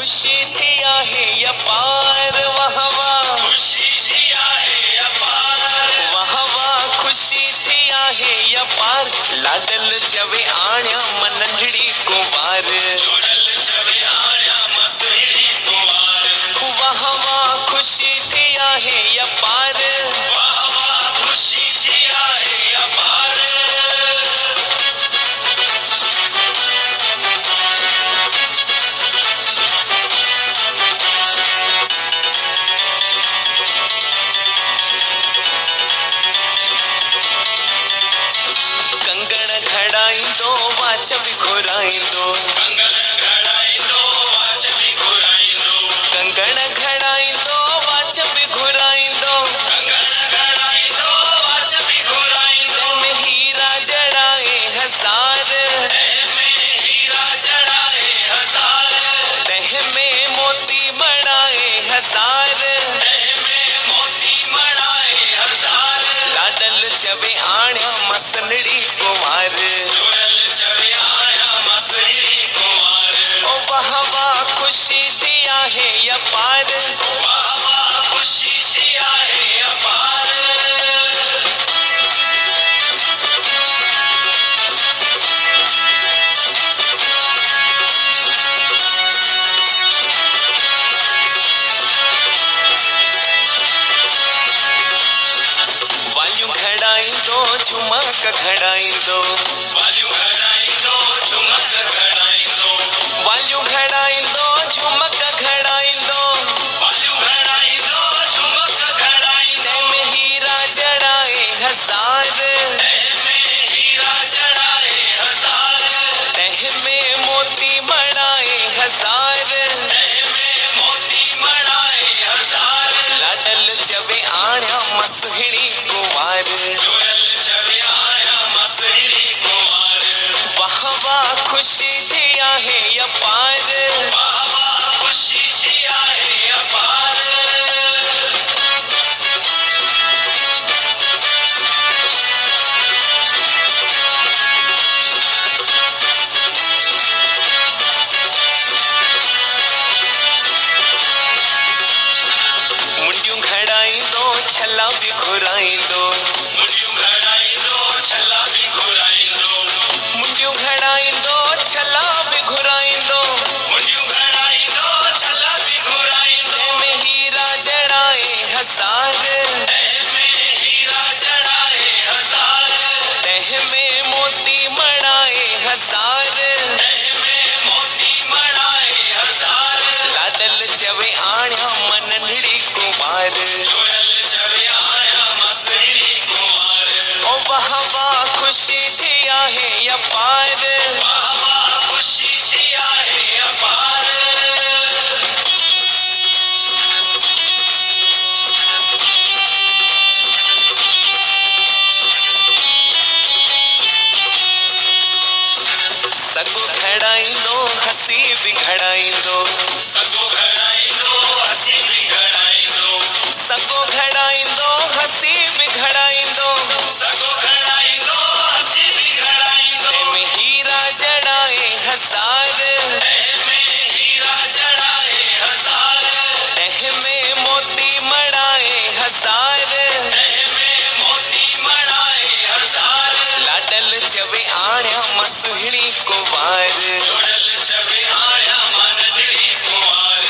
खुशी थी आहे अपार वहवा खुशी थी आहे अपार वहवा खुशी थी आहे अपार लाडल चवे आण्या मनंडड़ी कुंवार जोड़ल चवे आण्या मसड़ी कुंवार वहवा खुशी थी आहे अपार वहवा खुशी थी आहे अपार घड़ाइंदो वाच विखुराइंदो कंगण घड़ाइंदो वाच विखुराइंदो कंगण घड़ाइंदो वाच विखुराइंदो कंगण घड़ाइंदो वाच विखुराइंदो में हीरा जड़ाए हजार में हीरा जड़ाए हजार तह में मोती मड़ाए हजार तह में मोती मड़ाए हजार लाडल चवे आण्या मसनड़ी कुंवार जोड़ल चवे आण्या मसड़ी कुंवार ओ वहवा खुशी थी आहे अपार वहवा खुशी थी आहे अपार वालियूं घड़ाइंदो झुमक घड़ाइंदो वालियूं घड़ाइंदो झुमक घड़ाइंदो वालियूं घड़ाइंदो झुमक घड़ाइंदो वालियूं घड़ाइंदो झुमक घड़ाइंदो में हीरा जड़ाए हजार में हीरा जड़ाए हजार तह में मोती मड़ाए हजार तह में मोती मड़ाए हजार लाडल चवे आण्या मसहिणी कुंवार जोड़ल चवे आण्या मसहिणी कुंवार वहवा खुशी थी आहे अपार वहवा खुशी थी आहे अपार मुंडियूं घड़ाइंदो छला विखुराइंदो मुंडियूं घड़ाइंदो छला विखुराइंदो मुंडियूं घड़ाइंदो छला विखुराइंदो मुंडियूं घड़ाइंदो छला विखुराइंदो में हीरा जड़ाए हजार में हीरा जड़ाए हजार तह में मोती मड़ाए हजार तह में मोती मड़ाए हजार लाडल चवे आण्या मनंडड़ी कुंवार जोड़ल चवे आण्या मसड़ी कुंवार ओ वहवा खुशी थी आहे अपार वहवा खुशी थी आहे अपार सगो घड़ाइंदो हसी भी घड़ाइंदो सगो घड़ाइंदो हसी भी घड़ाइंदो सगो घड़ाइंदो हसी भी घड़ाइंदो सगो घड़ाइंदो हसी भी घड़ाइंदो में हीरा जड़ाए हजार में हीरा जड़ाए हजार तह में मोती मड़ाए हजार तह में मोती मड़ाए हजार लाडल चवे आण्या मसहिणी कुंवार जोड़ल चवे आण्या मनंडड़ी कुंवार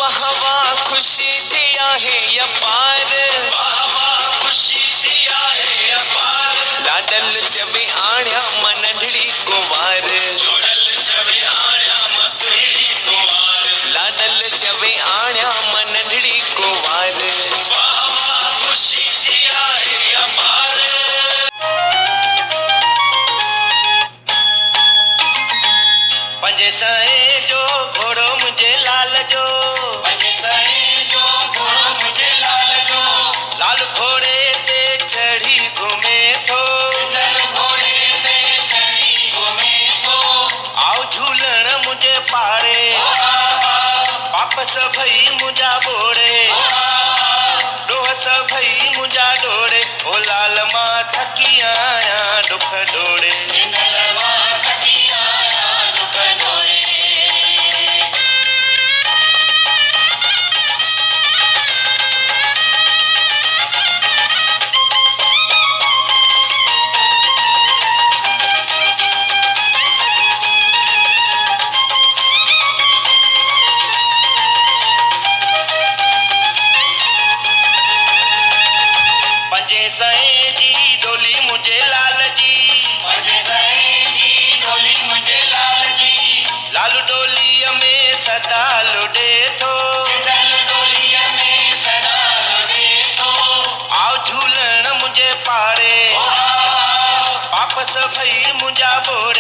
वहवा खुशी थी आहे अपार वहवा खुशी थी आहे अपार लाडल चवे आण्या मनंडड़ी कुंवार जोड़ल चवे आण्या मसहिणी कुंवार लाडल चवे आण्या मनंडड़ी कुंवार वहवा खुशी थी आहे अपार पंजे सहे जो घोड़ो मुझे लाल जो पंजे सहे जो घोड़ो मुझे लाल जो लाल घोड़े ते चढ़ी घूमे थो लाल घोड़े ते चढ़ी घूमे थो आओ झूलण मुझे पाड़े वापस भई मुझा बोड़े डोहस भई मुझा डोड़े ओ लाल मां थकी आया दुख डोड़े डोली मुझे लाल जी लाल डोली में सदा लुटे थो लाल डोली में सदा लुटे थो आओ झूलन मुझे पारे वापस भई मुझा बोल